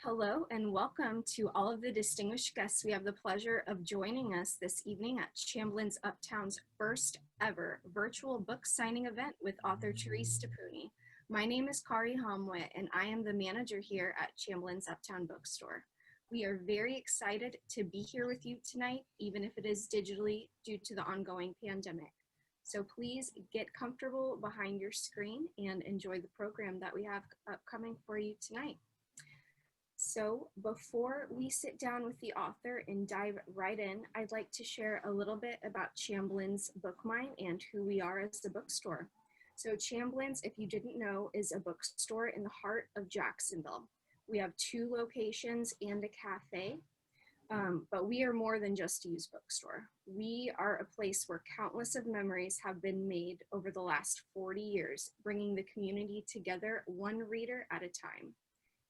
Hello and welcome to all of the distinguished guests. We have the pleasure of joining us this evening at Chamblin's Uptown's first ever virtual book signing event with author Therese Tappouni. My name is Cari Hamoui and I am the manager here at Chamblin's Uptown Bookstore. We are very excited to be here with you tonight, even if it is digitally due to the ongoing pandemic. So please get comfortable behind your screen and enjoy the program that we have upcoming for you tonight. So before we sit down with the author and dive right in, I'd like to share a little bit about Chamblin's Bookmine and who we are as a bookstore. So Chamblin's, if you didn't know, is a bookstore in the heart of Jacksonville. We have 2 locations and a cafe, but we are more than just a used bookstore. We are a place where countless of memories have been made over the last 40 years, bringing the community together one reader at a time.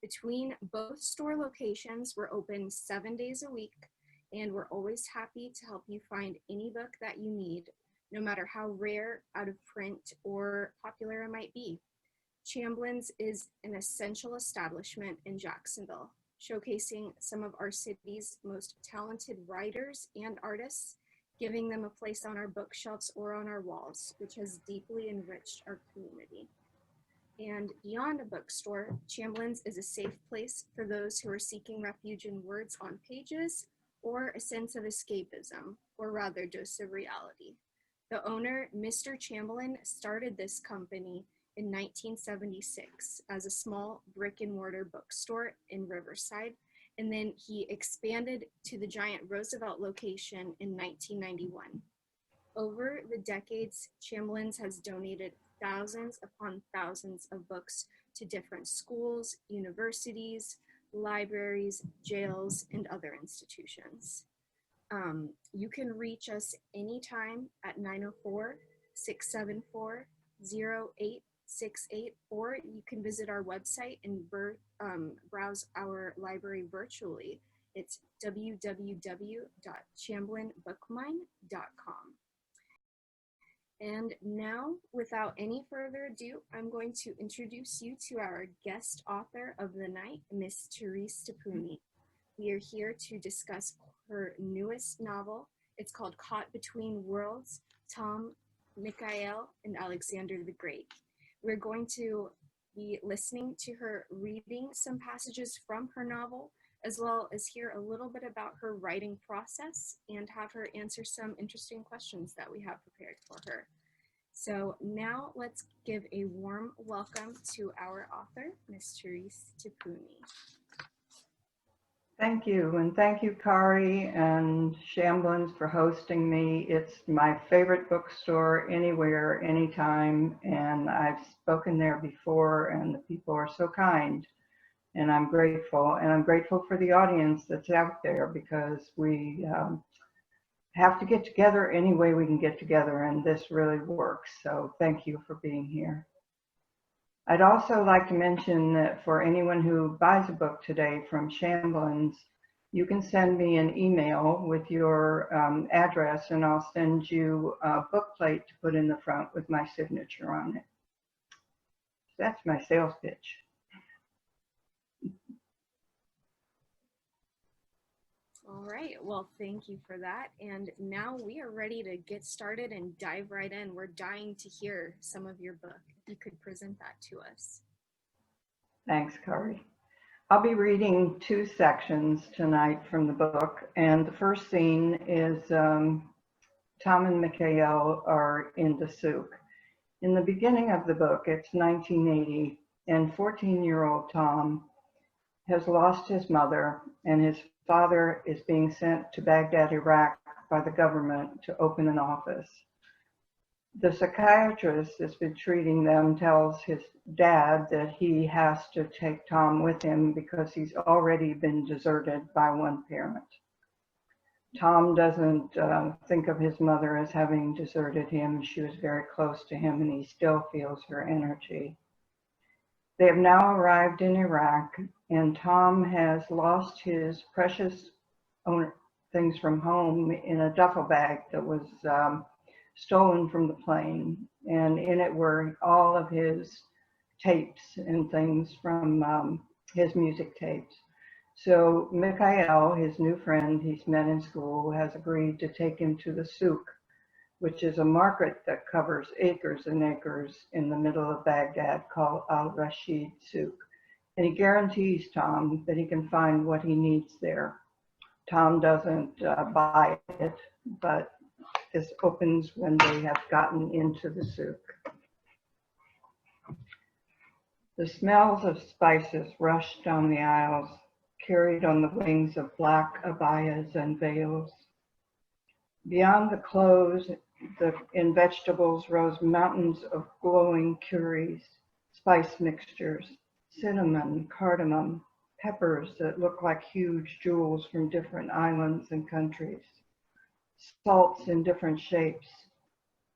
Between both store locations, we're open 7 days a week, and we're always happy to help you find any book that you need, no matter how rare, out of print, or popular it might be. Chamblin's is an essential establishment in Jacksonville, showcasing some of our city's most talented writers and artists, giving them a place on our bookshelves or on our walls, which has deeply enriched our community. And beyond a bookstore, Chamblin's is a safe place for those who are seeking refuge in words on pages or a sense of escapism, or rather dose of reality. The owner, Mr. Chamblin, started this company in 1976 as a small brick and mortar bookstore in Riverside, and then he expanded to the giant Roosevelt location in 1991. Over the decades, Chamblin's has donated thousands upon thousands of books to different schools, universities, libraries, jails, and other institutions. You can reach us anytime at 904-674-0868, or you can visit our website and browse our library virtually. It's www.chamblinbookmine.com. And now, without any further ado, I'm going to introduce you to our guest author of the night, Miss Therese Tappouni. We are here to discuss her newest novel. It's called Caught Between Worlds, Tom, Michael, and Alexander the Great. We're going to be listening to her reading some passages from her novel, as well as hear a little bit about her writing process and have her answer some interesting questions that we have prepared for her. So now let's give a warm welcome to our author, Ms. Therese Tappouni. Thank you, and thank you, Cari and Chamblin's, for hosting me. It's my favorite bookstore anywhere, anytime, and I've spoken there before, and the people are so kind. And I'm grateful, for the audience that's out there, because we have to get together any way we can get together, and this really works. So thank you for being here. I'd also like to mention that for anyone who buys a book today from Chamblin's, you can send me an email with your address, and I'll send you a book plate to put in the front with my signature on it. That's my sales pitch. All right, well, thank you for that. And now we are ready to get started and dive right in. We're dying to hear some of your book. If you could present that to us. Thanks, Cari. I'll be reading 2 sections tonight from the book, and the first scene is Tom and Michael are in the souk. In the beginning of the book, it's 1980, and 14-year-old Tom has lost his mother, and his father is being sent to Baghdad, Iraq by the government to open an office. The psychiatrist that's been treating them tells his dad that he has to take Tom with him because he's already been deserted by one parent. Tom doesn't think of his mother as having deserted him. She was very close to him, and he still feels her energy. They have now arrived in Iraq, and Tom has lost his precious things from home in a duffel bag that was stolen from the plane. And in it were all of his tapes and things from his music tapes. So Mikhail, his new friend he's met in school, has agreed to take him to the souk, which is a market that covers acres and acres in the middle of Baghdad called Al-Rashid Souk. And he guarantees Tom that he can find what he needs there. Tom doesn't buy it, but this opens when they have gotten into the souk. The smells of spices rush down the aisles, carried on the wings of black abayas and veils. Beyond the clothes, in vegetables rose mountains of glowing curries, spice mixtures, cinnamon, cardamom, peppers that look like huge jewels from different islands and countries, salts in different shapes,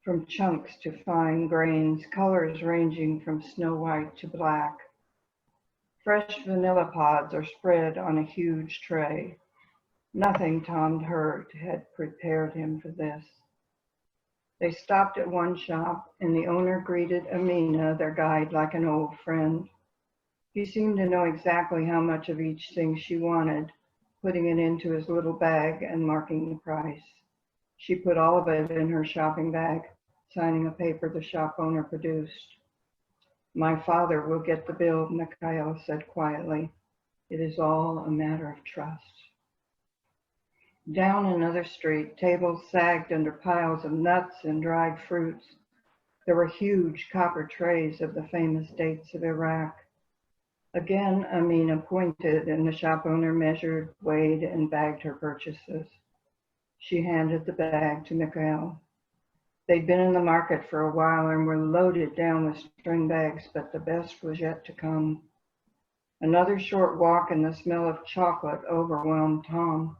from chunks to fine grains, colors ranging from snow white to black. Fresh vanilla pods are spread on a huge tray. Nothing Tom heard had prepared him for this. They stopped at one shop, and the owner greeted Amina, their guide, like an old friend. He seemed to know exactly how much of each thing she wanted, putting it into his little bag and marking the price. She put all of it in her shopping bag, signing a paper the shop owner produced. "My father will get the bill," Mikhail said quietly. "It is all a matter of trust." Down another street, tables sagged under piles of nuts and dried fruits. There were huge copper trays of the famous dates of Iraq. Again, Amina pointed, and the shop owner measured, weighed, and bagged her purchases. She handed the bag to Mikhail. They'd been in the market for a while and were loaded down with string bags, but the best was yet to come. Another short walk and the smell of chocolate overwhelmed Tom.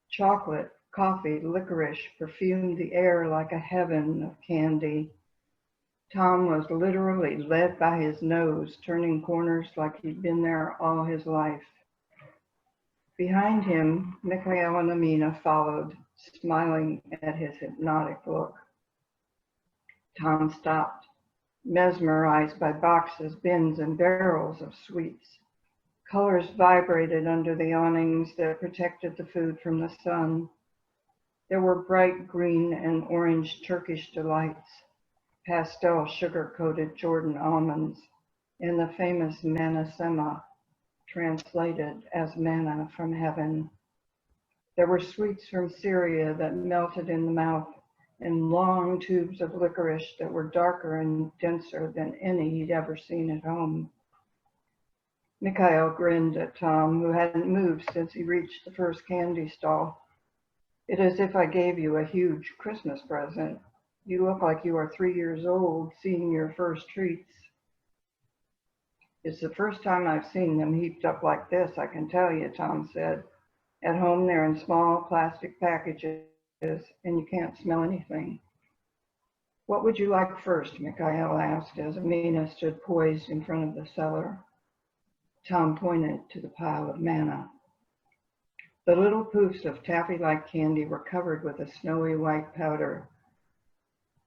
Chocolate, coffee, licorice perfumed the air like a heaven of candy. Tom was literally led by his nose, turning corners like he'd been there all his life. Behind him, Mikhail and Amina followed, smiling at his hypnotic look. Tom stopped, mesmerized by boxes, bins, and barrels of sweets. Colors vibrated under the awnings that protected the food from the sun. There were bright green and orange Turkish delights, pastel sugar-coated Jordan almonds, and the famous manna sema, translated as manna from heaven. There were sweets from Syria that melted in the mouth, and long tubes of licorice that were darker and denser than any he'd ever seen at home. Mikhail grinned at Tom, who hadn't moved since he reached the first candy stall. "It is as if I gave you a huge Christmas present. You look like you are 3 years old, seeing your first treats." "It's the first time I've seen them heaped up like this, I can tell you," Tom said. "At home they're in small plastic packages, and you can't smell anything." "What would you like first?" Mikhail asked as Amina stood poised in front of the cellar. Tom pointed to the pile of manna. The little poofs of taffy-like candy were covered with a snowy white powder.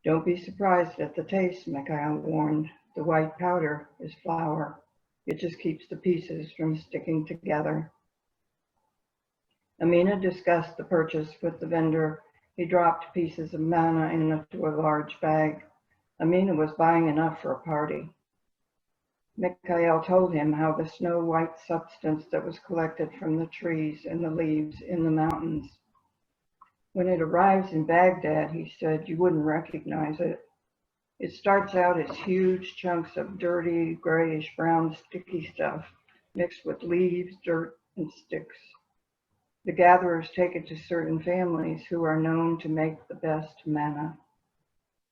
"Don't be surprised at the taste," Mikhail warned. "The white powder is flour. It just keeps the pieces from sticking together." Amina discussed the purchase with the vendor. He dropped pieces of manna into a large bag. Amina was buying enough for a party. Mikhail told him how the snow-white substance that was collected from the trees and the leaves in the mountains. "When it arrives in Baghdad," he said, "you wouldn't recognize it. It starts out as huge chunks of dirty, grayish-brown sticky stuff mixed with leaves, dirt, and sticks. The gatherers take it to certain families who are known to make the best manna.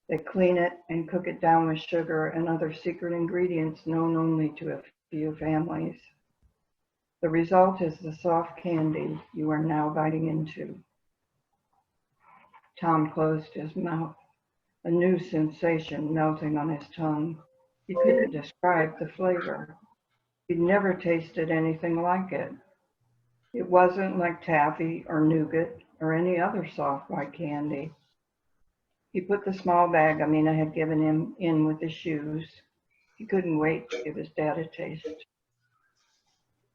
They clean it and cook it down with sugar and other secret ingredients known only to a few families. The result is the soft candy you are now biting into." Tom closed his mouth, a new sensation melting on his tongue. He couldn't describe the flavor. He'd never tasted anything like it. It wasn't like taffy or nougat or any other soft white candy. He put the small bag Amina had given him in with his shoes. He couldn't wait to give his dad a taste.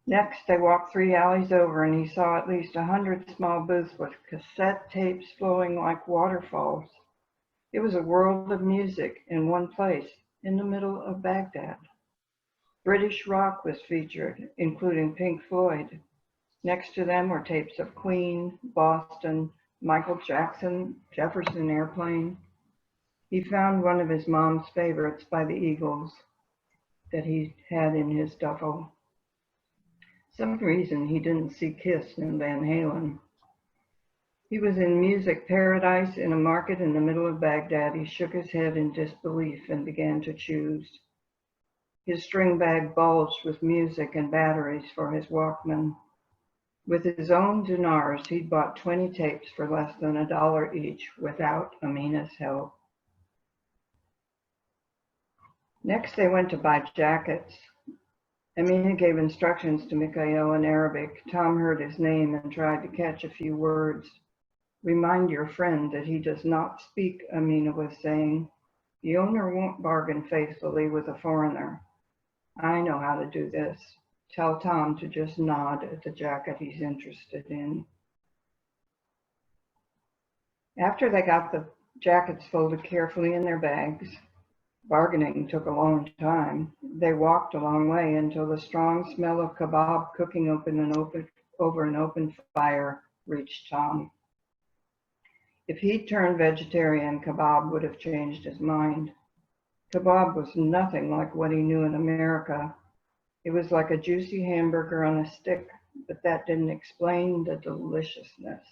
Next, they walked 3 alleys over and he saw at least 100 small booths with cassette tapes flowing like waterfalls. It was a world of music in one place, in the middle of Baghdad. British rock was featured, including Pink Floyd. Next to them were tapes of Queen, Boston, Michael Jackson, Jefferson Airplane. He found one of his mom's favorites by the Eagles that he had in his duffel. Some reason he didn't see Kiss and Van Halen. He was in music paradise in a market in the middle of Baghdad. He shook his head in disbelief and began to choose. His string bag bulged with music and batteries for his Walkman. With his own dinars, he'd bought 20 tapes for less than $1 each without Amina's help. Next, they went to buy jackets. Amina gave instructions to Mikhail in Arabic. Tom heard his name and tried to catch a few words. Remind your friend that he does not speak, Amina was saying. The owner won't bargain faithfully with a foreigner. I know how to do this. Tell Tom to just nod at the jacket he's interested in. After they got the jackets folded carefully in their bags, bargaining took a long time. They walked a long way until the strong smell of kebab cooking over an open fire reached Tom. If he'd turned vegetarian, kebab would have changed his mind. Kebab was nothing like what he knew in America. It was like a juicy hamburger on a stick, but that didn't explain the deliciousness.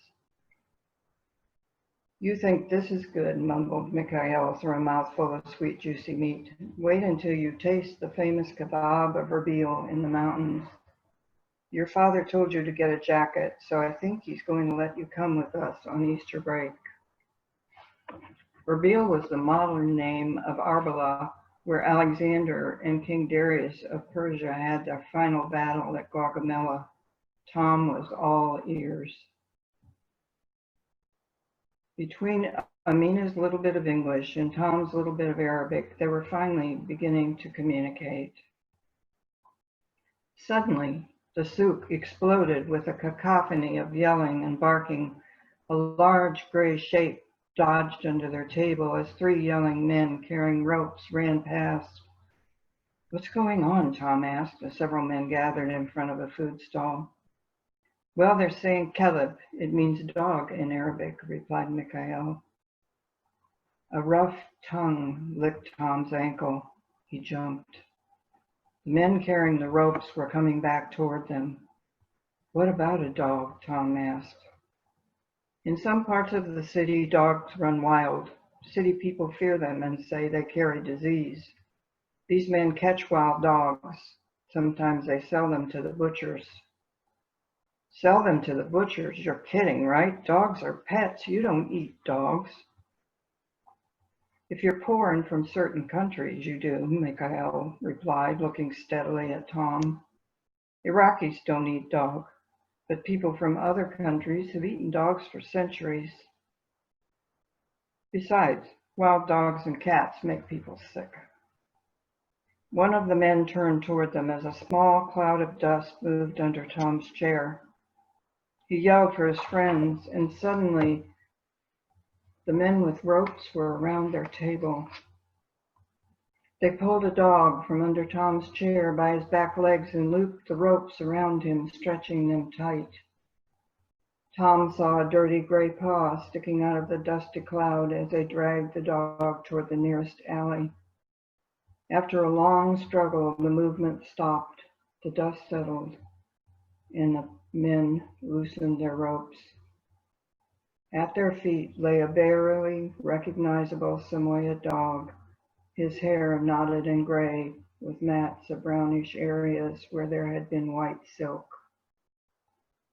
You think this is good, mumbled Mikhail through a mouthful of sweet, juicy meat. Wait until you taste the famous kebab of Erbil in the mountains. Your father told you to get a jacket, so I think he's going to let you come with us on Easter break. Erbil was the modern name of Arbela, where Alexander and King Darius of Persia had their final battle at Gaugamela. Tom was all ears. Between Amina's little bit of English and Tom's little bit of Arabic, they were finally beginning to communicate. Suddenly, the souk exploded with a cacophony of yelling and barking. A large gray shape dodged under their table as 3 yelling men carrying ropes ran past. What's going on? Tom asked as several men gathered in front of a food stall. Well, they're saying keleb. It means dog in Arabic, replied Mikhail. A rough tongue licked Tom's ankle. He jumped. The men carrying the ropes were coming back toward them. What about a dog? Tom asked. In some parts of the city, dogs run wild. City people fear them and say they carry disease. These men catch wild dogs. Sometimes they sell them to the butchers. Sell them to the butchers? You're kidding, right? Dogs are pets. You don't eat dogs. If you're poor and from certain countries, you do, Mikhail replied, looking steadily at Tom. Iraqis don't eat dog, but people from other countries have eaten dogs for centuries. Besides, wild dogs and cats make people sick. One of the men turned toward them as a small cloud of dust moved under Tom's chair. He yelled for his friends, and suddenly the men with ropes were around their table. They pulled a dog from under Tom's chair by his back legs and looped the ropes around him, stretching them tight. Tom saw a dirty gray paw sticking out of the dusty cloud as they dragged the dog toward the nearest alley. After a long struggle, the movement stopped, the dust settled, and the men loosened their ropes. At their feet lay a barely recognizable Samoyed dog, his hair knotted and gray with mats of brownish areas where there had been white silk.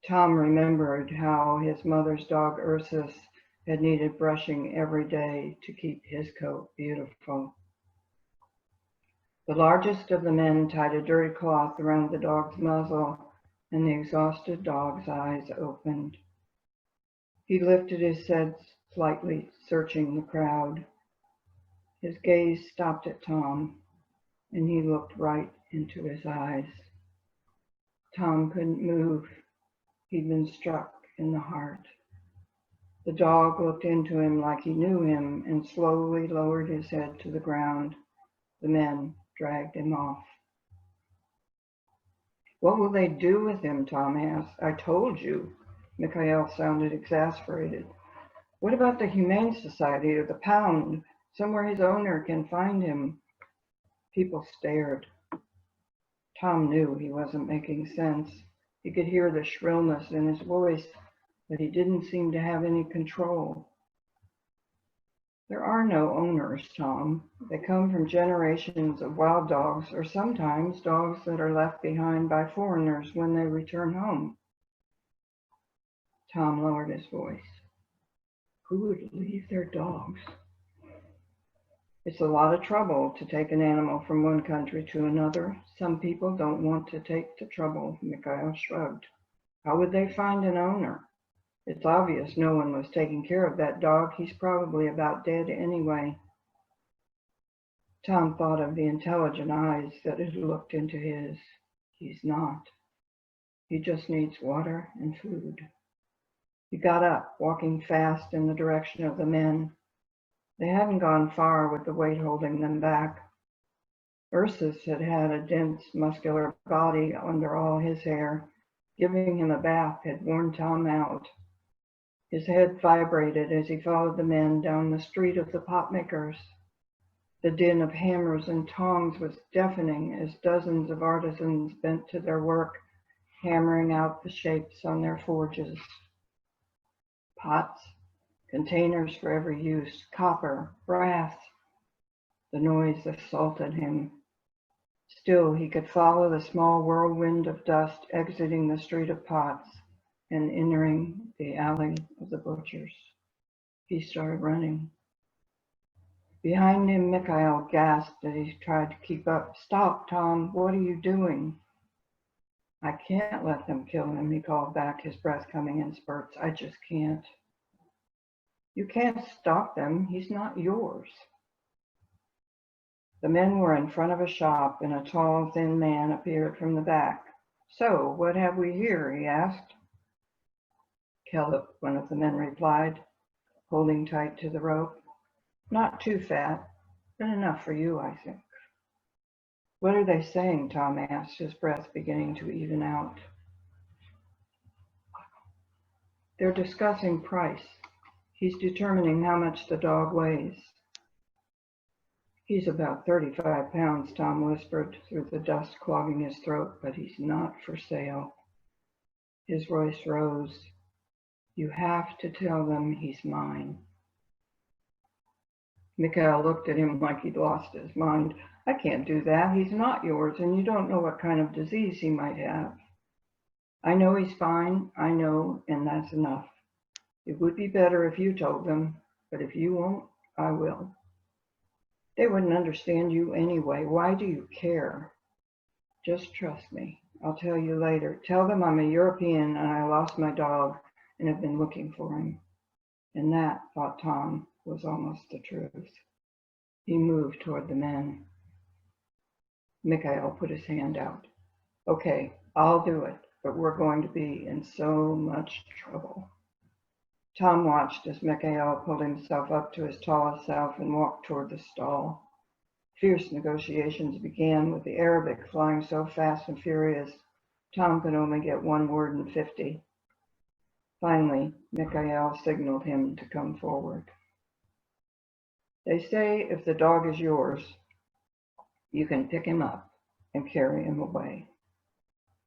Tom remembered how his mother's dog Ursus had needed brushing every day to keep his coat beautiful. The largest of the men tied a dirty cloth around the dog's muzzle, and the exhausted dog's eyes opened. He lifted his head slightly, searching the crowd. His gaze stopped at Tom, and he looked right into his eyes. Tom couldn't move. He'd been struck in the heart. The dog looked into him like he knew him and slowly lowered his head to the ground. The men dragged him off. "What will they do with him?" Tom asked. "I told you." Mikhail sounded exasperated. "What about the Humane Society or the pound, somewhere his owner can find him?" People stared. Tom knew he wasn't making sense. He could hear the shrillness in his voice, but he didn't seem to have any control. "There are no owners, Tom. They come from generations of wild dogs, or sometimes dogs that are left behind by foreigners when they return home." Tom lowered his voice. "Who would leave their dogs?" "It's a lot of trouble to take an animal from one country to another. Some people don't want to take the trouble," Mikhail shrugged. "How would they find an owner? It's obvious no one was taking care of that dog. He's probably about dead anyway." Tom thought of the intelligent eyes that had looked into his. He's not. He just needs water and food. He got up, walking fast in the direction of the men. They hadn't gone far with the weight holding them back. Ursus had had a dense, muscular body under all his hair. Giving him a bath had worn Tom out. His head vibrated as he followed the men down the street of the pot makers. The din of hammers and tongs was deafening as dozens of artisans bent to their work, hammering out the shapes on their forges. Pots, containers for every use, copper, brass. The noise assaulted him. Still, he could follow the small whirlwind of dust exiting the street of pots and entering the alley of the butchers. He started running. Behind him, Mikhail gasped as he tried to keep up. "Stop, Tom, what are you doing?" "I can't let them kill him," he called back, his breath coming in spurts. "I just can't." "You can't stop them. He's not yours." The men were in front of a shop, and a tall, thin man appeared from the back. "So, what have we here?" he asked. "Kelp," one of the men replied, holding tight to the rope. "Not too fat, but enough for you, I think." "What are they saying?" Tom asked, his breath beginning to even out. "They're discussing price. He's determining how much the dog weighs." "He's about 35 pounds, Tom whispered through the dust clogging his throat, "but he's not for sale." His voice rose. "You have to tell them he's mine." Mikhail looked at him like he'd lost his mind. "I can't do that. He's not yours, and you don't know what kind of disease he might have." "I know he's fine. I know, and that's enough. It would be better if you told them, but if you won't, I will." "They wouldn't understand you anyway. Why do you care?" "Just trust me. I'll tell you later. Tell them I'm a European and I lost my dog and have been looking for him." And that, thought Tom, was almost the truth. He moved toward the men. Mikhail put his hand out. "Okay, I'll do it, but we're going to be in so much trouble." Tom watched as Mikhail pulled himself up to his tallest self and walked toward the stall. Fierce negotiations began, with the Arabic flying so fast and furious, Tom could only get one word in 50. Finally, Mikhail signaled him to come forward. "They say if the dog is yours, you can pick him up and carry him away.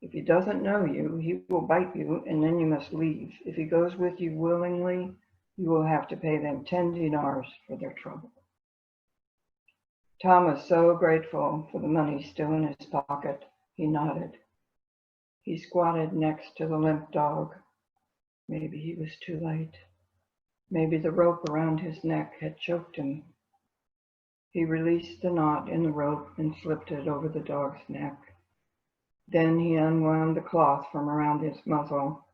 If he doesn't know you, he will bite you, and then you must leave. If he goes with you willingly, you will have to pay them 10 dinars for their trouble." Tom was so grateful for the money still in his pocket, he nodded. He squatted next to the limp dog. Maybe he was too late. Maybe the rope around his neck had choked him. He released the knot in the rope and slipped it over the dog's neck. Then he unwound the cloth from around his muzzle.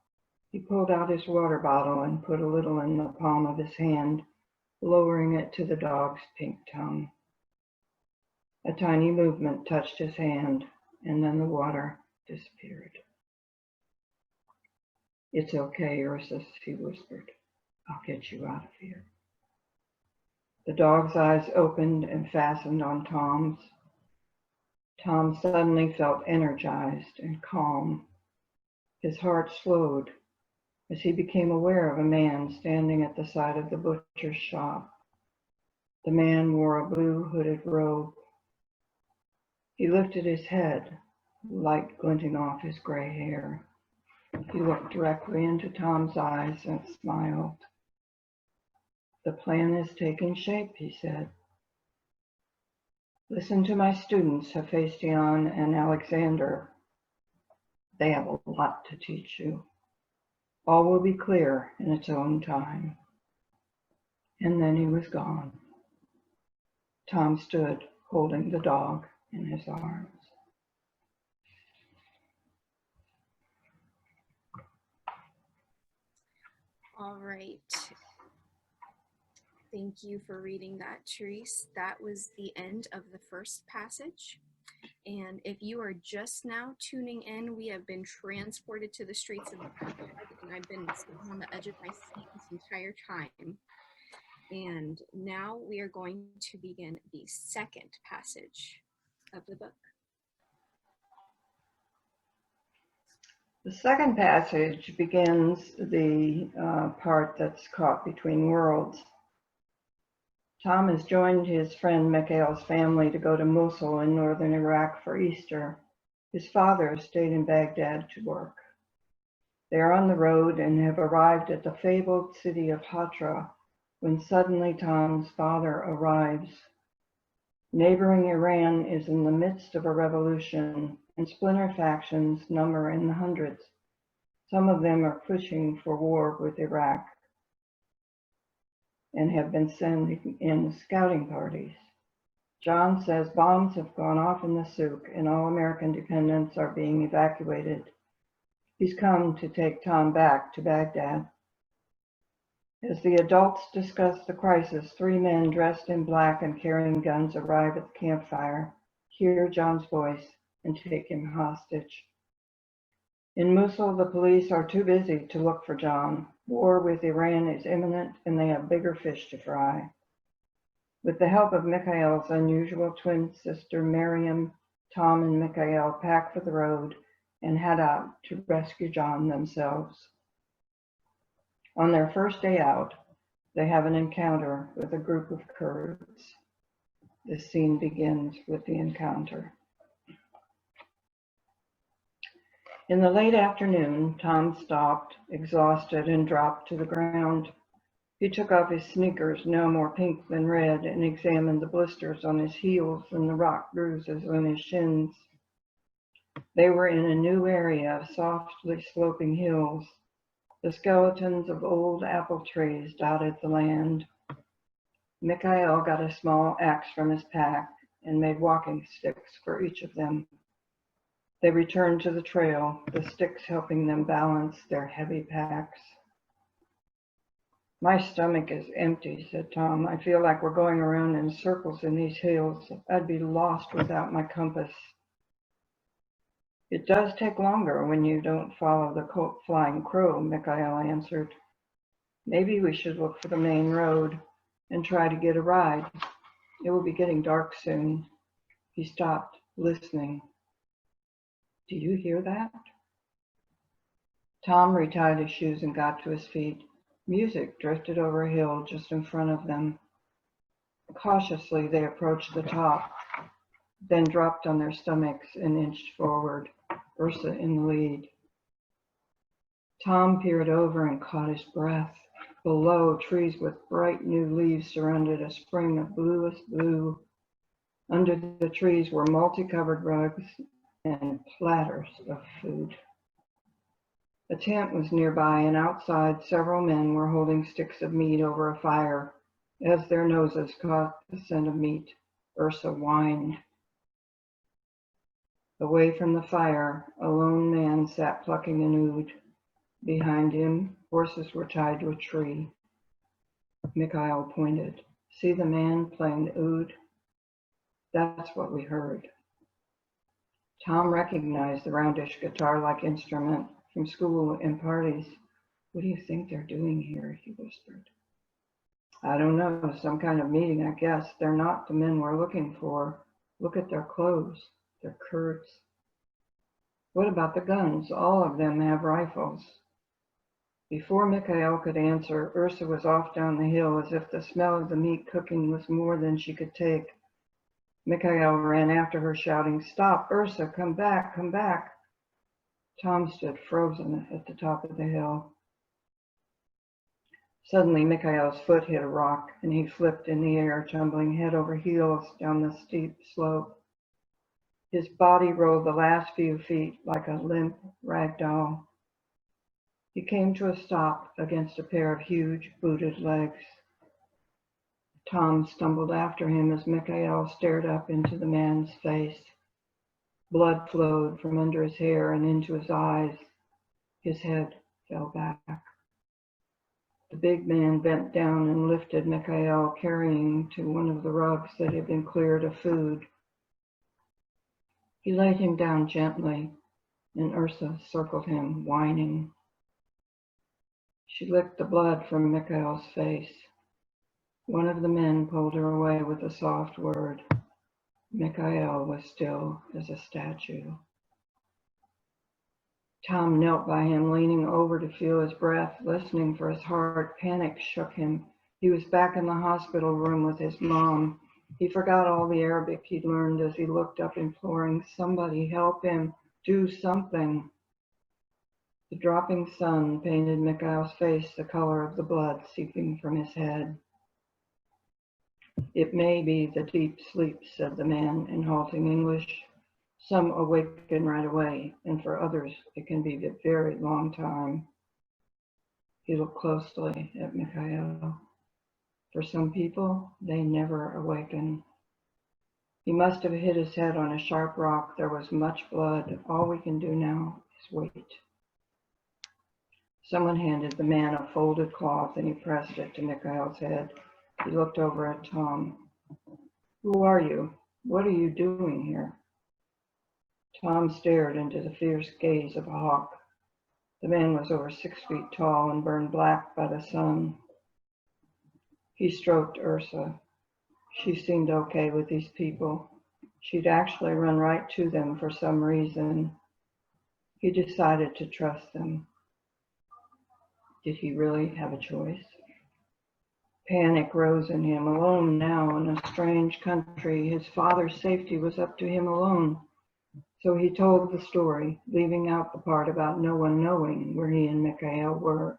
He pulled out his water bottle and put a little in the palm of his hand, lowering it to the dog's pink tongue. A tiny movement touched his hand, and then the water disappeared. It's okay, Ursus, he whispered. I'll get you out of here. The dog's eyes opened and fastened on Tom's. Tom suddenly felt energized and calm. His heart slowed as he became aware of a man standing at the side of the butcher's shop. The man wore a blue hooded robe. He lifted his head, light glinting off his gray hair. He looked directly into Tom's eyes and smiled. The plan is taking shape, he said. Listen to my students, Hephaestion and Alexander. They have a lot to teach you. All will be clear in its own time. And then he was gone. Tom stood, holding the dog in his arms. All right. Thank you for reading that, Therese. That was the end of the first passage. And if you are just now tuning in, we have been transported to the streets of Baghdad, and I've been sitting on the edge of my seat this entire time. And now we are going to begin the second passage of the book. The second passage begins the part that's caught between worlds. Tom has joined his friend Mikhail's family to go to Mosul in northern Iraq for Easter. His father stayed in Baghdad to work. They are on the road and have arrived at the fabled city of Hatra when suddenly Tom's father arrives. Neighboring Iran is in the midst of a revolution, and splinter factions number in the hundreds. Some of them are pushing for war with Iraq and have been sending in scouting parties. John says bombs have gone off in the souk and all American dependents are being evacuated. He's come to take Tom back to Baghdad. As the adults discuss the crisis, 3 men dressed in black and carrying guns arrive at the campfire, hear John's voice, and take him hostage. In Mosul, the police are too busy to look for John. War with Iran is imminent, and they have bigger fish to fry. With the help of Mikhail's unusual twin sister, Miriam, Tom and Mikhail pack for the road and head out to rescue John themselves. On their first day out, they have an encounter with a group of Kurds. The scene begins with the encounter. In the late afternoon, Tom stopped, exhausted, and dropped to the ground. He took off his sneakers, now more pink than red, and examined the blisters on his heels and the rock bruises on his shins. They were in a new area of softly sloping hills. The skeletons of old apple trees dotted the land. Mikhail got a small axe from his pack and made walking sticks for each of them. They returned to the trail, the sticks helping them balance their heavy packs. My stomach is empty, said Tom. I feel like we're going around in circles in these hills. I'd be lost without my compass. It does take longer when you don't follow the flying crow, Mikhail answered. Maybe we should look for the main road and try to get a ride. It will be getting dark soon. He stopped, listening. Do you hear that? Tom retied his shoes and got to his feet. Music drifted over a hill just in front of them. Cautiously, they approached the top, then dropped on their stomachs and inched forward, Ursa in the lead. Tom peered over and caught his breath. Below, trees with bright new leaves surrounded a spring of bluest blue. Under the trees were multicolored rugs and platters of food. A tent was nearby, and outside several men were holding sticks of meat over a fire. As their noses caught the scent of meat, Ursa whined. Away from the fire, a lone man sat plucking an oud. Behind him, horses were tied to a tree. Mikhail pointed. See the man playing the oud? That's what we heard. Tom recognized the roundish guitar-like instrument from school and parties. What do you think they're doing here? He whispered. I don't know, some kind of meeting, I guess. They're not the men we're looking for. Look at their clothes, their Kurds. What about the guns? All of them have rifles. Before Mikhail could answer, Ursa was off down the hill as if the smell of the meat cooking was more than she could take. Mikhail ran after her, shouting, "Stop, Ursa, come back, come back." Tom stood frozen at the top of the hill. Suddenly, Mikhail's foot hit a rock, and he flipped in the air, tumbling head over heels down the steep slope. His body rolled the last few feet like a limp rag doll. He came to a stop against a pair of huge booted legs. Tom stumbled after him as Mikhail stared up into the man's face. Blood flowed from under his hair and into his eyes. His head fell back. The big man bent down and lifted Mikhail, carrying to one of the rugs that had been cleared of food. He laid him down gently, and Ursa circled him, whining. She licked the blood from Mikhail's face. One of the men pulled her away with a soft word. Mikhail was still as a statue. Tom knelt by him, leaning over to feel his breath, listening for his heart. Panic shook him. He was back in the hospital room with his mom. He forgot all the Arabic he'd learned as he looked up, imploring, "Somebody help him, do something." The dropping sun painted Mikhail's face the color of the blood seeping from his head. "It may be the deep sleep," said the man in halting English. "Some awaken right away, and for others it can be a very long time." He looked closely at Mikhail. For some people, they never awaken. He must have hit his head on a sharp rock. There was much blood. All we can do now is wait. Someone handed the man a folded cloth, and he pressed it to Mikhail's head. He looked over at Tom. "Who are you? What are you doing here?" Tom stared into the fierce gaze of a hawk. The man was over 6 feet tall and burned black by the sun. He stroked Ursa. She seemed okay with these people. She'd actually run right to them for some reason. He decided to trust them. Did he really have a choice? Panic rose in him. Alone now in a strange country, his father's safety was up to him alone. So he told the story, leaving out the part about no one knowing where he and Mikhail were.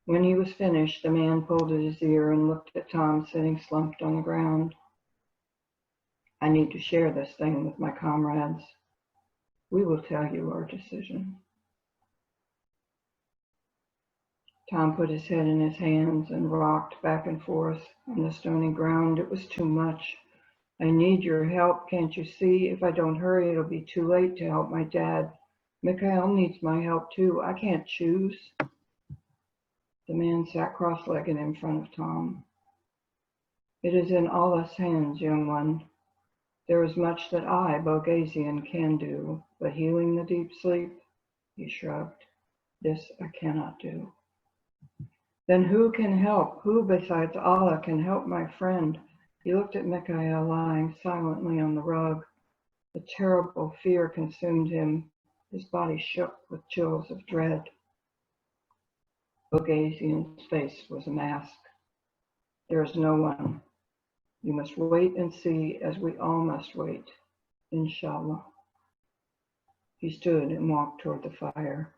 When he was finished, the man pulled at his ear and looked at Tom sitting slumped on the ground. "I need to share this thing with my comrades. We will tell you our decision." Tom put his head in his hands and rocked back and forth on the stony ground. "It was too much. I need your help. Can't you see? If I don't hurry, it'll be too late to help my dad. Mikhail needs my help too. I can't choose." The man sat cross-legged in front of Tom. "It is in Allah's hands, young one. There is much that I, Bulgarian, can do, but healing the deep sleep," he shrugged, "this I cannot do." "Then who can help? Who besides Allah can help my friend?" He looked at Mikhail lying silently on the rug. A terrible fear consumed him. His body shook with chills of dread. Bulgarian's face was a mask. "There is no one. You must wait and see, as we all must wait. Inshallah." He stood and walked toward the fire.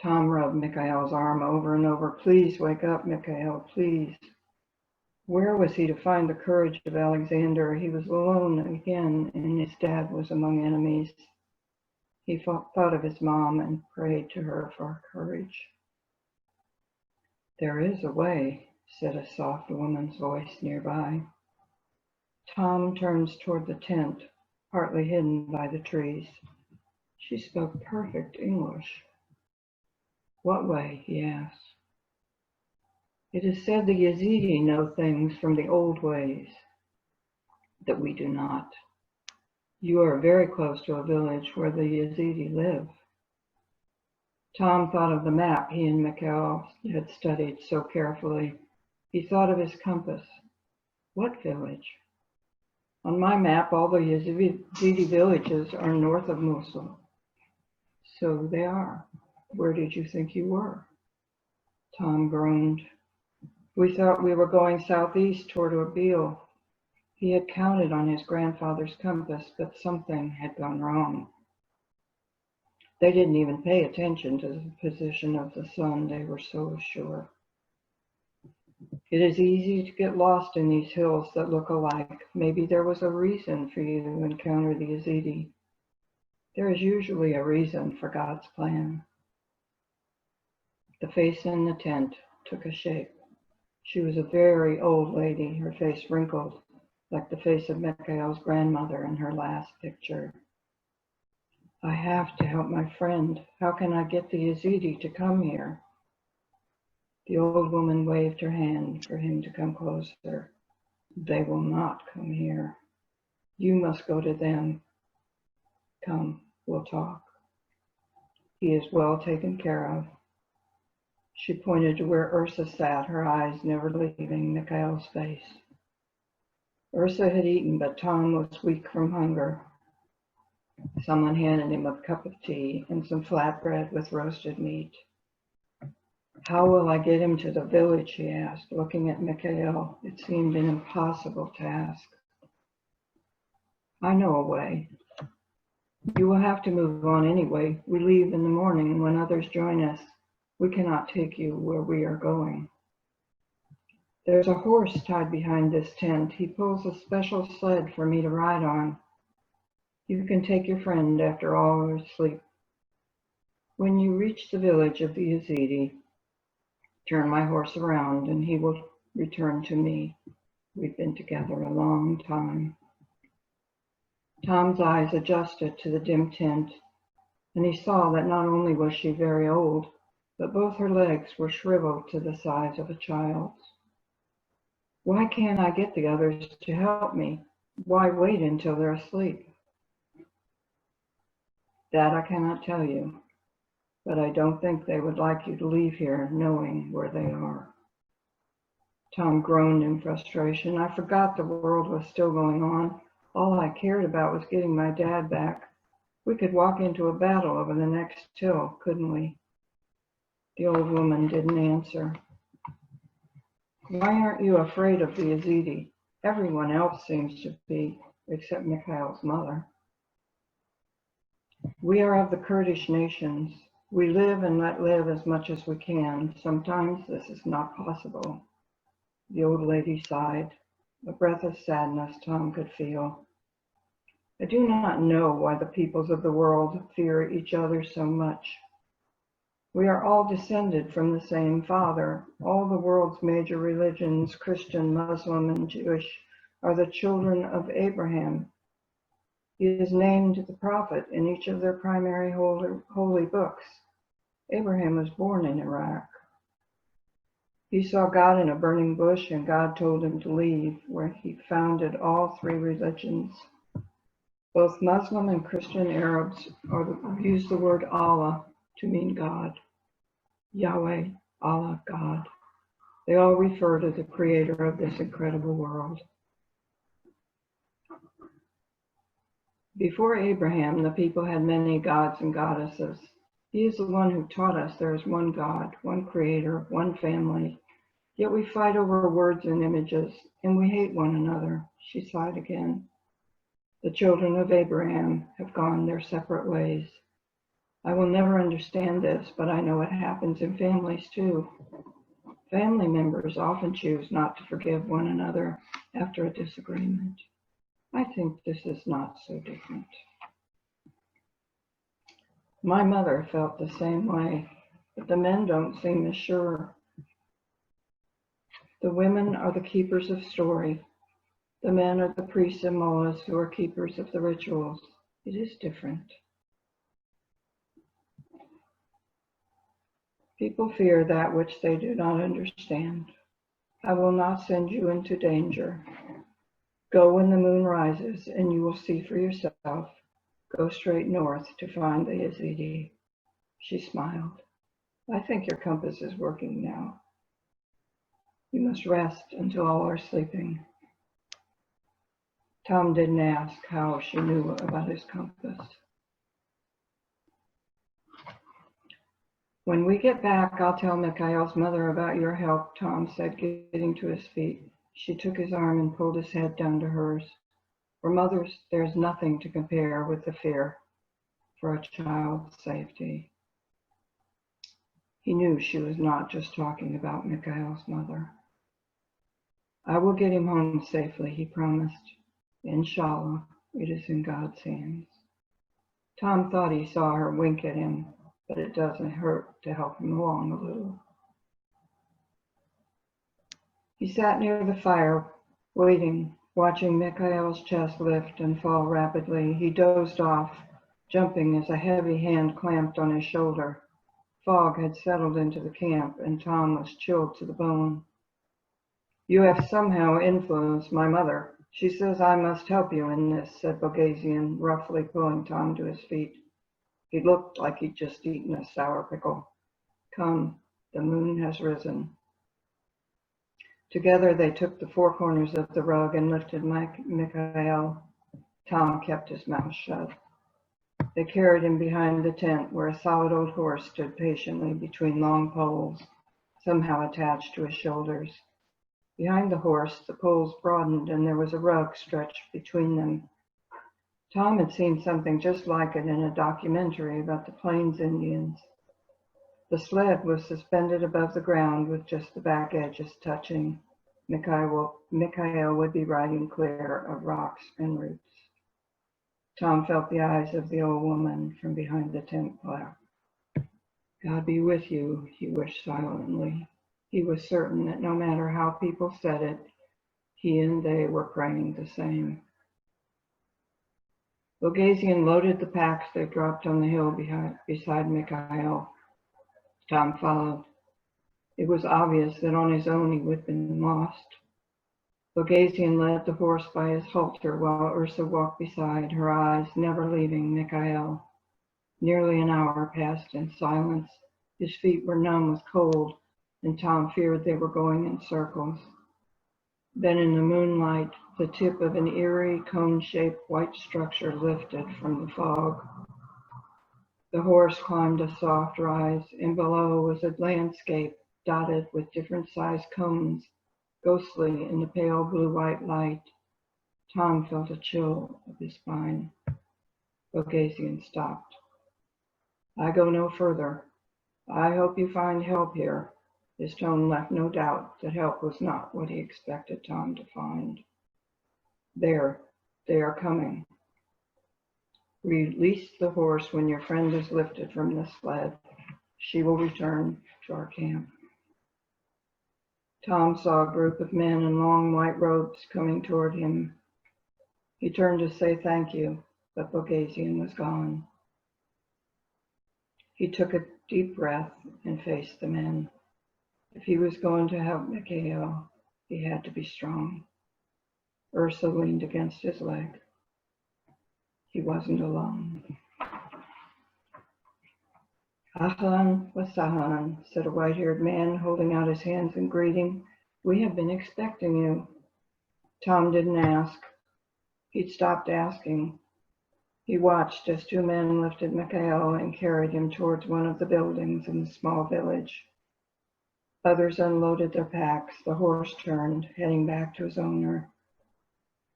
Tom rubbed Mikhail's arm over and over. "Please wake up, Mikhail, please." Where was he to find the courage of Alexander? He was alone again, and his dad was among enemies. He thought of his mom and prayed to her for courage. "There is a way," said a soft woman's voice nearby. Tom turned toward the tent, partly hidden by the trees. She spoke perfect English. "What way?" he asked. "It is said the Yazidi know things from the old ways that we do not. You are very close to a village where the Yazidi live. Tom thought of the map he and Mikhail had studied so carefully. He thought of his compass. What village? On my map, all the Yazidi villages are north of Mosul. So they are. Where did you think you were? Tom groaned. We thought we were going southeast toward Erbil. He had counted on his grandfather's compass, but something had gone wrong. They didn't even pay attention to the position of the sun, they were so sure. It is easy to get lost in these hills that look alike. Maybe there was a reason for you to encounter the Yazidi. There is usually a reason for God's plan. The face in the tent took a shape. She was a very old lady, her face wrinkled, like the face of Mikhail's grandmother in her last picture. I have to help my friend. How can I get the Yazidi to come here? The old woman waved her hand for him to come closer. They will not come here. You must go to them. Come, we'll talk. He is well taken care of. She pointed to where Ursa sat, her eyes never leaving Mikhail's face. Ursa had eaten, but Tom was weak from hunger. Someone handed him a cup of tea and some flatbread with roasted meat. How will I get him to the village, he asked, looking at Mikhail. It seemed an impossible task. I know a way. You will have to move on anyway. We leave in the morning when others join us. We cannot take you where we are going. There's a horse tied behind this tent. He pulls a special sled for me to ride on. You can take your friend after all are asleep. When you reach the village of the Yazidi, turn my horse around and he will return to me. We've been together a long time. Tom's eyes adjusted to the dim tent, and he saw that not only was she very old, but both her legs were shriveled to the size of a child's. Why can't I get the others to help me? Why wait until they're asleep? That I cannot tell you, but I don't think they would like you to leave here knowing where they are. Tom groaned in frustration. I forgot the world was still going on. All I cared about was getting my dad back. We could walk into a battle over the next hill, couldn't we? The old woman didn't answer. Why aren't you afraid of the Yazidi? Everyone else seems to be, except Mikhail's mother. We are of the Kurdish nations. We live and let live as much as we can. Sometimes this is not possible. The old lady sighed, a breath of sadness Tom could feel. I do not know why the peoples of the world fear each other so much. We are all descended from the same father. All the world's major religions, Christian, Muslim, and Jewish, are the children of Abraham. He is named the prophet in each of their primary holy books. Abraham was born in Iraq. He saw God in a burning bush, and God told him to leave, where he founded all three religions. Both Muslim and Christian Arabs use the word Allah to mean God. Yahweh, Allah, God. They all refer to the creator of this incredible world. Before Abraham, the people had many gods and goddesses. He is the one who taught us there is one God, one creator, one family. Yet we fight over words and images, and we hate one another. She sighed again. The children of Abraham have gone their separate ways. I will never understand this, but I know it happens in families too. Family members often choose not to forgive one another after a disagreement. I think this is not so different. My mother felt the same way, but the men don't seem as sure. The women are the keepers of story. The men are the priests and mullahs who are keepers of the rituals. It is different. People fear that which they do not understand. I will not send you into danger. Go when the moon rises, and you will see for yourself. Go straight north to find the Yazidi. She smiled. I think your compass is working now. You must rest until all are sleeping. Tom didn't ask how she knew about his compass. When we get back, I'll tell Mikhail's mother about your help, Tom said, getting to his feet. She took his arm and pulled his head down to hers. For mothers, there's nothing to compare with the fear for a child's safety. He knew she was not just talking about Mikhail's mother. I will get him home safely, he promised. Inshallah, it is in God's hands. Tom thought he saw her wink at him, but it doesn't hurt to help him along a little. He sat near the fire, waiting, watching Mikhail's chest lift and fall rapidly. He dozed off, jumping as a heavy hand clamped on his shoulder. Fog had settled into the camp, and Tom was chilled to the bone. You have somehow influenced my mother. She says I must help you in this, said Bogasian, roughly pulling Tom to his feet. He looked like he'd just eaten a sour pickle. Come, the moon has risen. Together they took the four corners of the rug and lifted Mikhail. Tom kept his mouth shut. They carried him behind the tent where a solid old horse stood patiently between long poles, somehow attached to his shoulders. Behind the horse, the poles broadened and there was a rug stretched between them. Tom had seen something just like it in a documentary about the Plains Indians. The sled was suspended above the ground with just the back edges touching. Mikhail would be riding clear of rocks and roots. Tom felt the eyes of the old woman from behind the tent flap. God be with you, he wished silently. He was certain that no matter how people said it, he and they were praying the same. Bogasian loaded the packs they dropped on the hill beside Mikhail. Tom followed. It was obvious that on his own he would have been lost. Bogasian led the horse by his halter while Ursa walked beside, her eyes never leaving Mikhail. Nearly an hour passed in silence. His feet were numb with cold, and Tom feared they were going in circles. Then in the moonlight, the tip of an eerie, cone-shaped white structure lifted from the fog. The horse climbed a soft rise, and below was a landscape dotted with different-sized cones, ghostly in the pale blue-white light. Tom felt a chill of his spine. Bogasian stopped. I go no further. I hope you find help here. His tone left no doubt that help was not what he expected Tom to find. There, they are coming. Release the horse when your friend is lifted from the sled. She will return to our camp. Tom saw a group of men in long white robes coming toward him. He turned to say thank you, but Bogasian was gone. He took a deep breath and faced the men. If he was going to help Mikhail, he had to be strong. Ursa leaned against his leg. He wasn't alone. Ahlan wa sahlan, said a white-haired man, holding out his hands in greeting. We have been expecting you. Tom didn't ask. He'd stopped asking. He watched as two men lifted Mikhail and carried him towards one of the buildings in the small village. Others unloaded their packs. The horse turned, heading back to his owner.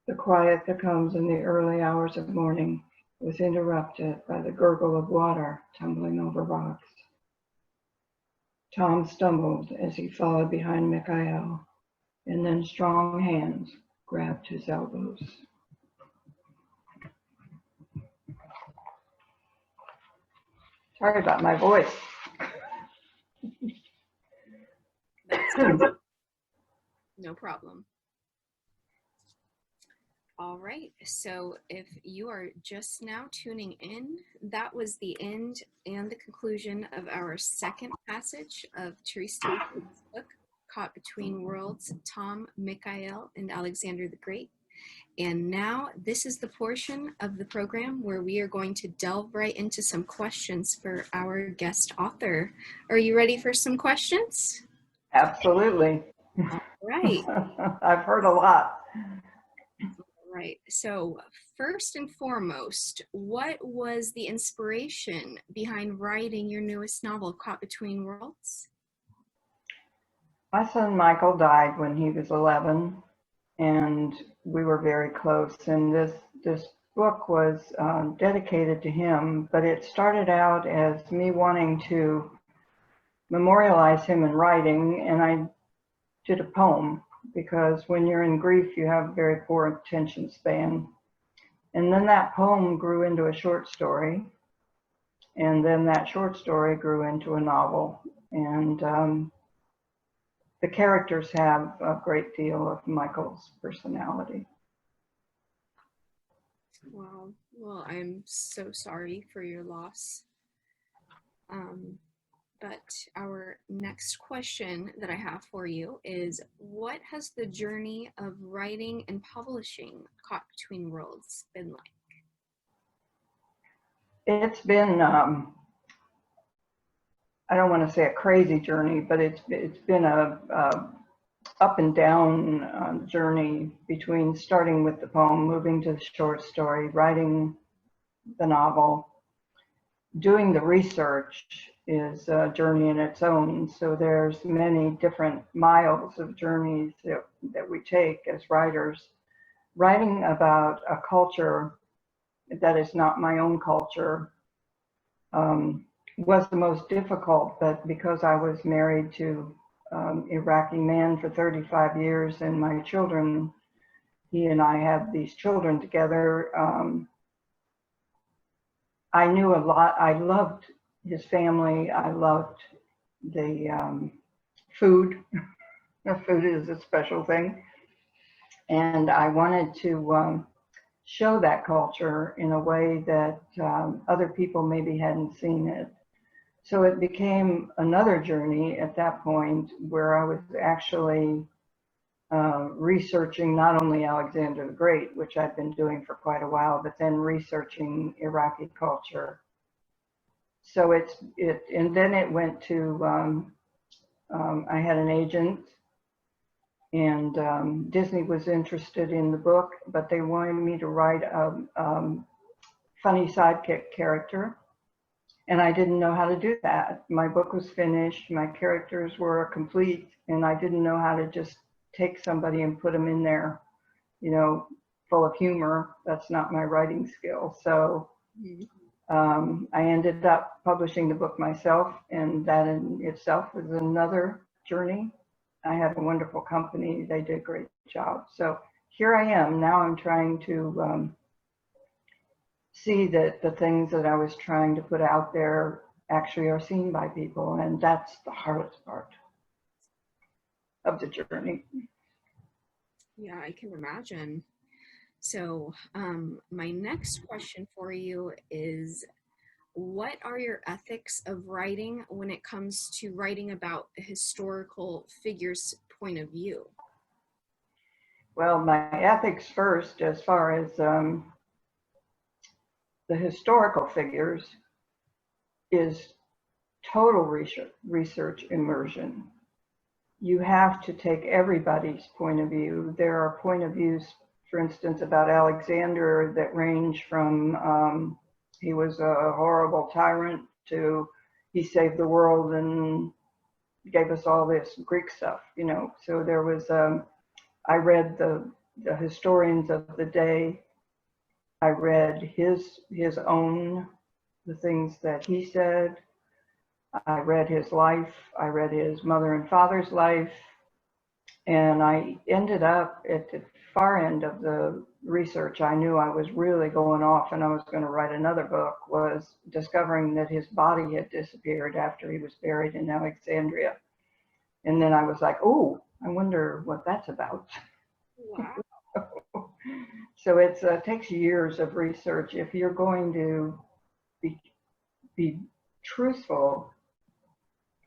The quiet that comes in the early hours of morning was interrupted by the gurgle of water tumbling over rocks. Tom stumbled as he followed behind Mikhail, and then strong hands grabbed his elbows. Sorry about my voice. No problem. All right, so if you are just now tuning in, that was the end and the conclusion of our second passage of Therese Tappouini's book, Caught Between Worlds, Tom, Mikhail, and Alexander the Great. And now this is the portion of the program where we are going to delve right into some questions for our guest author. Are you ready for some questions? Absolutely. All right. I've heard a lot. Right. So first and foremost, what was the inspiration behind writing your newest novel, Caught Between Worlds? My son Michael died when he was 11, and we were very close. And this book was dedicated to him, but it started out as me wanting to memorialize him in writing, and I did a poem because when you're in grief, you have a very poor attention span. And then that poem grew into a short story, and then that short story grew into a novel. And the characters have a great deal of Michael's personality. Wow. Well, I'm so sorry for your loss. But our next question that I have for you is, what has the journey of writing and publishing Caught Between Worlds been like? It's been, I don't want to say a crazy journey, but it's been a up and down journey between starting with the poem, moving to the short story, writing the novel. Doing the research is a journey in its own. So there's many different miles of journeys that we take as writers. Writing about a culture that is not my own culture was the most difficult, but because I was married to Iraqi man for 35 years, and my children, he and I have these children together, I knew a lot. I loved his family. I loved the food. The food is a special thing. And I wanted to show that culture in a way that other people maybe hadn't seen it. So it became another journey at that point where I was actually researching not only Alexander the Great, which I've been doing for quite a while, but then researching Iraqi culture. So and then it went to, I had an agent, and Disney was interested in the book, but they wanted me to write a funny sidekick character. And I didn't know how to do that. My book was finished, my characters were complete, and I didn't know how to just take somebody and put them in there, full of humor. That's not my writing skill. So I ended up publishing the book myself, and that in itself was another journey. I had a wonderful company. They did a great job. So here I am. Now I'm trying to see that the things that I was trying to put out there actually are seen by people. And that's the hardest part of the journey. Yeah, I can imagine. So my next question for you is, what are your ethics of writing when it comes to writing about a historical figure's point of view? Well, my ethics first, as far as the historical figures, is total research immersion. You have to take everybody's point of view. There are point of views, for instance, about Alexander that range from he was a horrible tyrant to he saved the world and gave us all this Greek stuff, So there was, I read the historians of the day. I read his own, the things that he said. I read his life. I read his mother and father's life. And I ended up at the far end of the research. I knew I was really going off and I was going to write another book, was discovering that his body had disappeared after he was buried in Alexandria. And then I was like, oh, I wonder what that's about. Wow. So it takes years of research if you're going to be truthful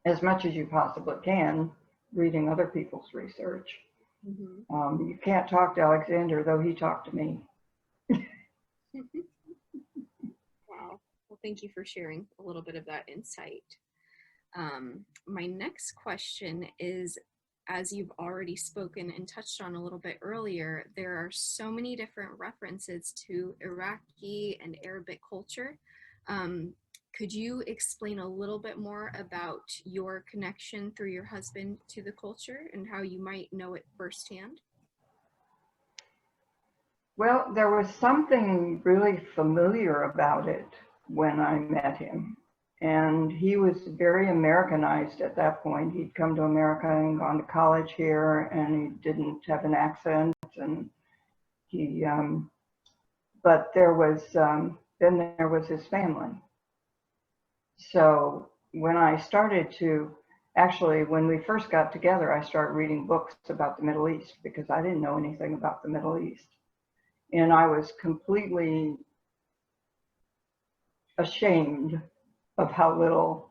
as much as you possibly can, reading other people's research. Mhm. You can't talk to Alexander, though he talked to me. Wow. Well, thank you for sharing a little bit of that insight. My next question is, as you've already spoken and touched on a little bit earlier, there are so many different references to Iraqi and Arabic culture. Um, could you explain a little bit more about your connection through your husband to the culture and how you might know it firsthand? Well, there was something really familiar about it when I met him. And he was very Americanized at that point. He'd come to America and gone to college here, and he didn't have an accent. And he, but then there was his family. So when I started to, actually, when we first got together, I started reading books about the Middle East because I didn't know anything about the Middle East. And I was completely ashamed of how little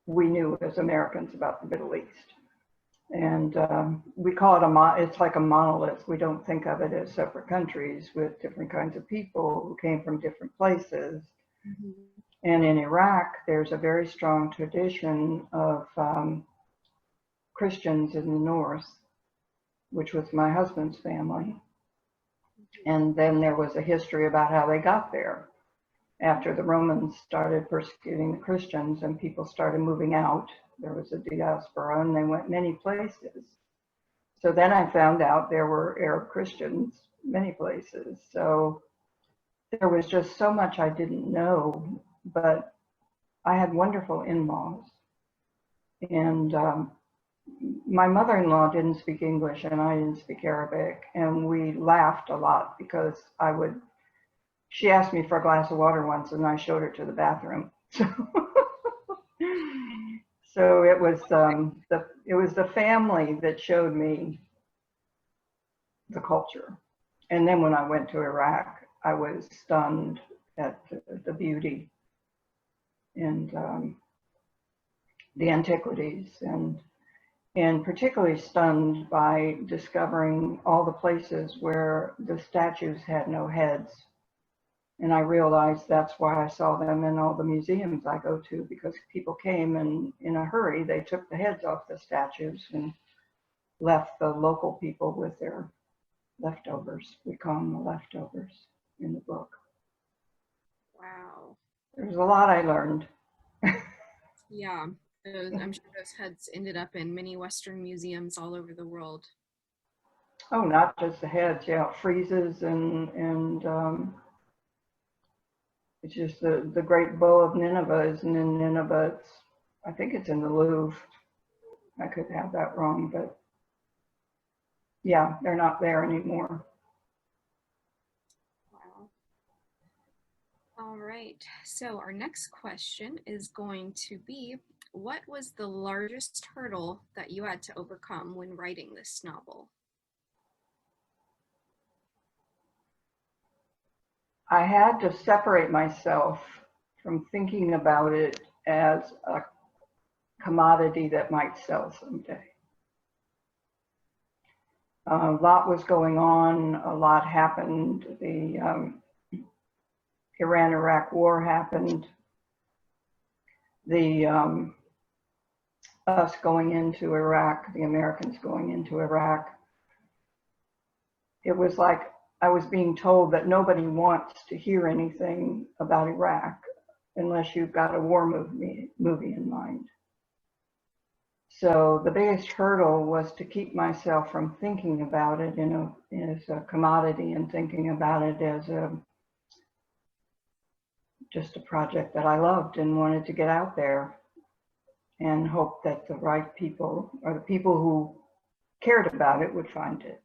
we knew as Americans about the Middle East. And we call it it's like a monolith. We don't think of it as separate countries with different kinds of people who came from different places. Mhm. And in Iraq, there's a very strong tradition of Christians in the north, which was my husband's family. And then there was a history about how they got there. After the Romans started persecuting the Christians and people started moving out, there was a diaspora and they went many places. So then I found out there were Arab Christians many places. So there was just so much I didn't know, but I had wonderful in-laws. And my mother-in-law didn't speak English and I didn't speak Arabic. And we laughed a lot because she asked me for a glass of water once and I showed her to the bathroom. So it was the family that showed me the culture. And then when I went to Iraq, I was stunned at the beauty and the antiquities, and particularly stunned by discovering all the places where the statues had no heads. And I realized that's why I saw them in all the museums I go to, because people came and in a hurry, they took the heads off the statues and left the local people with their leftovers. We call them the leftovers in the book. Wow. There's a lot I learned. Yeah. I'm sure those heads ended up in many Western museums all over the world. Oh, not just the heads, yeah, friezes and it's just the Great Bull of Nineveh isn't in Nineveh. I think it's in the Louvre. I could have that wrong, but yeah, they're not there anymore. Wow. All right. So our next question is going to be, what was the largest hurdle that you had to overcome when writing this novel? I had to separate myself from thinking about it as a commodity that might sell someday. A lot was going on, a lot happened. The Iran-Iraq war happened. The us going into Iraq, the Americans going into Iraq. It was like I was being told that nobody wants to hear anything about Iraq unless you've got a war movie in mind. So the biggest hurdle was to keep myself from thinking about it as a commodity and thinking about it as just a project that I loved and wanted to get out there and hope that the right people or the people who cared about it would find it.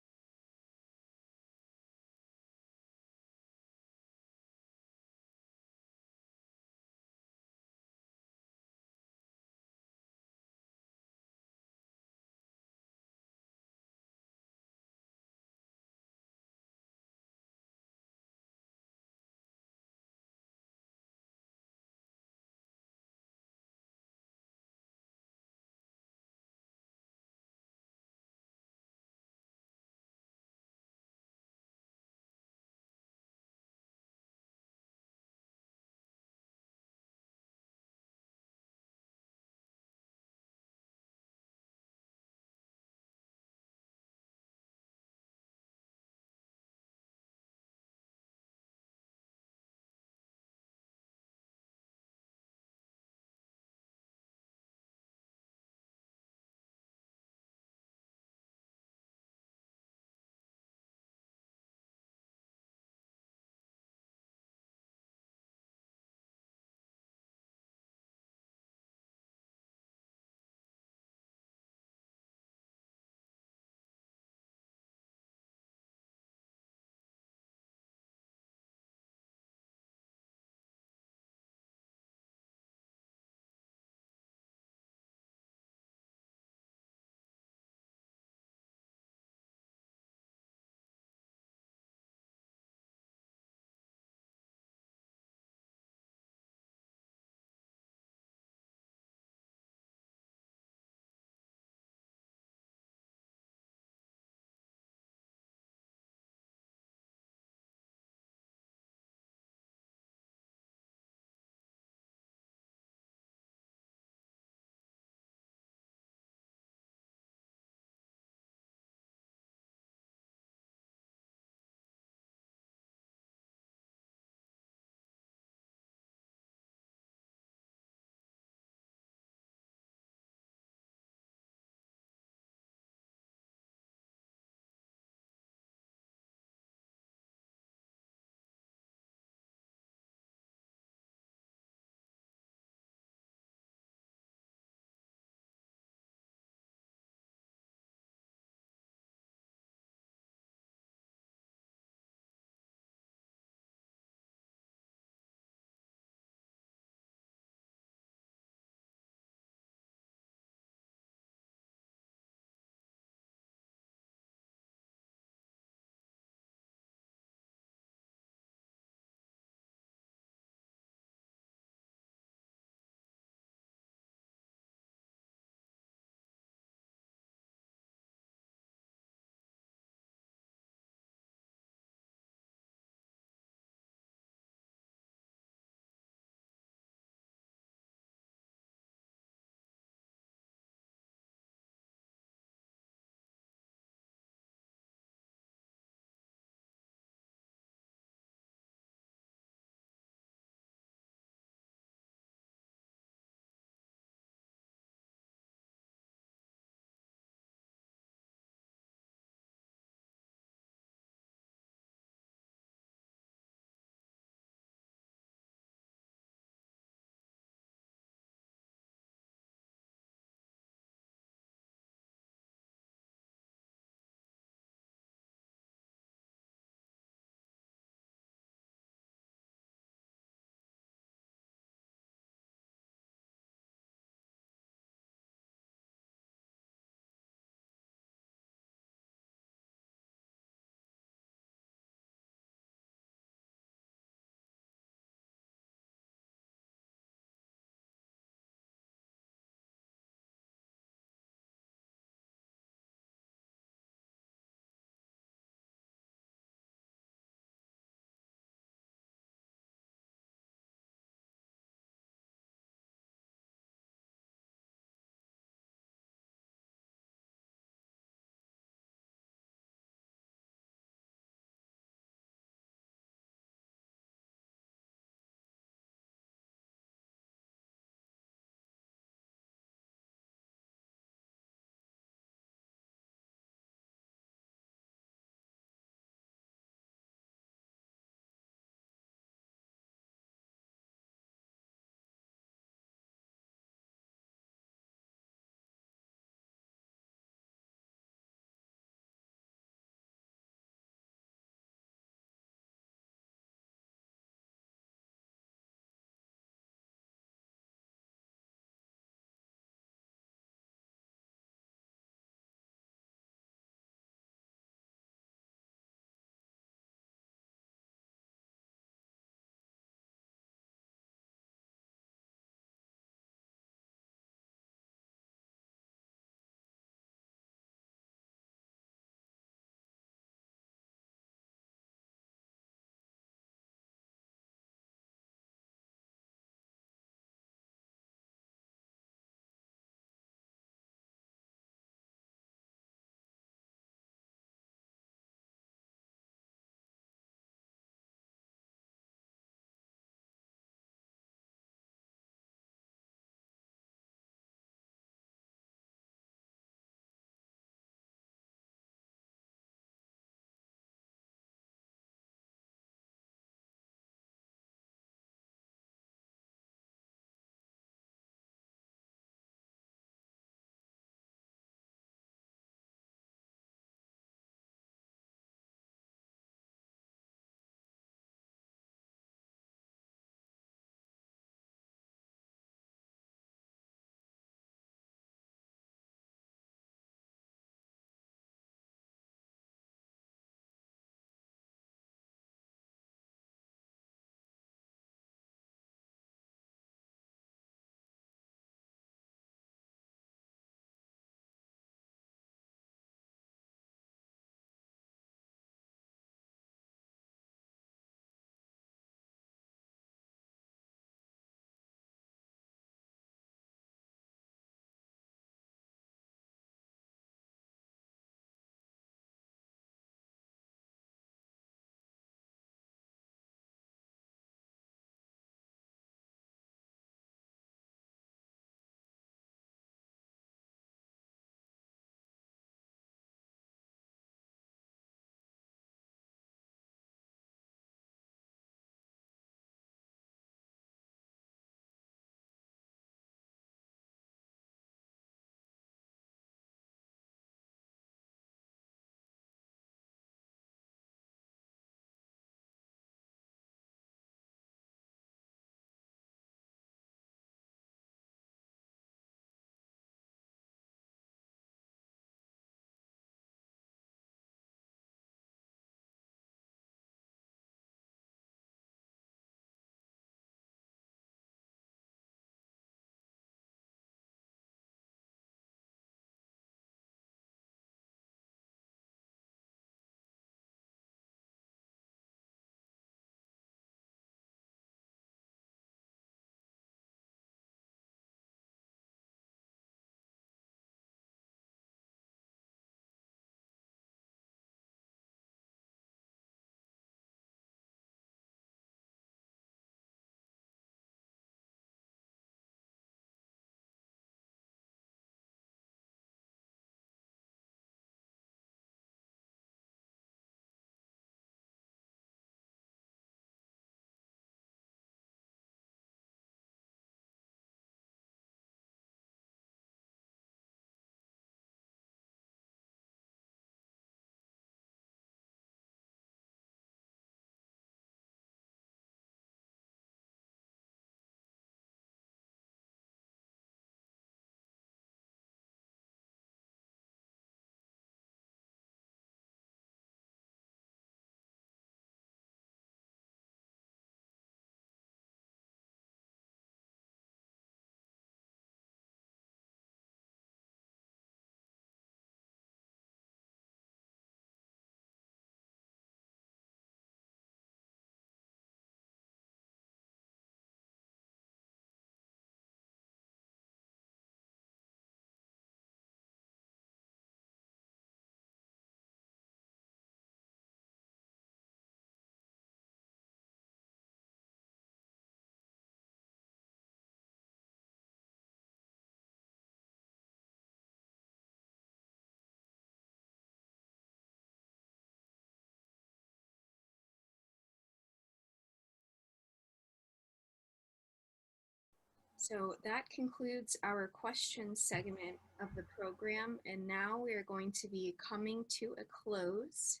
So that concludes our question segment of the program, and now we are going to be coming to a close.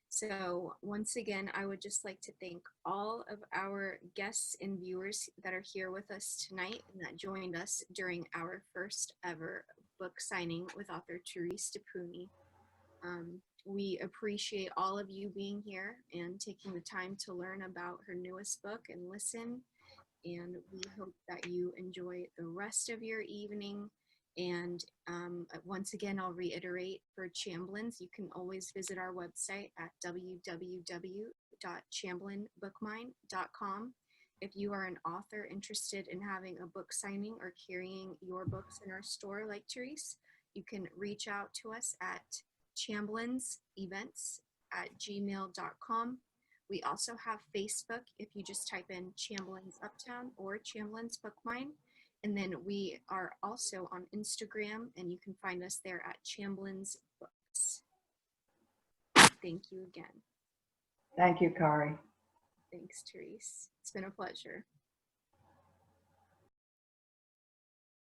So once again, I would just like to thank all of our guests and viewers that are here with us tonight and that joined us during our first ever book signing with author Therese Tappouni. We appreciate all of you being here and taking the time to learn about her newest book and listen. And we hope that you enjoy the rest of your evening. And once again, I'll reiterate for Chamblin's, you can always visit our website at www.chamblinbookmine.com. If you are an author interested in having a book signing or carrying your books in our store like Therese, you can reach out to us at chamblin'sevents@gmail.com. We also have Facebook if you just type in Chamblin's Uptown or Chamblin's Bookmine. And then we are also on Instagram and you can find us there at Chamblin's Books. Thank you again. Thank you, Cari. Thanks, Therese. It's been a pleasure.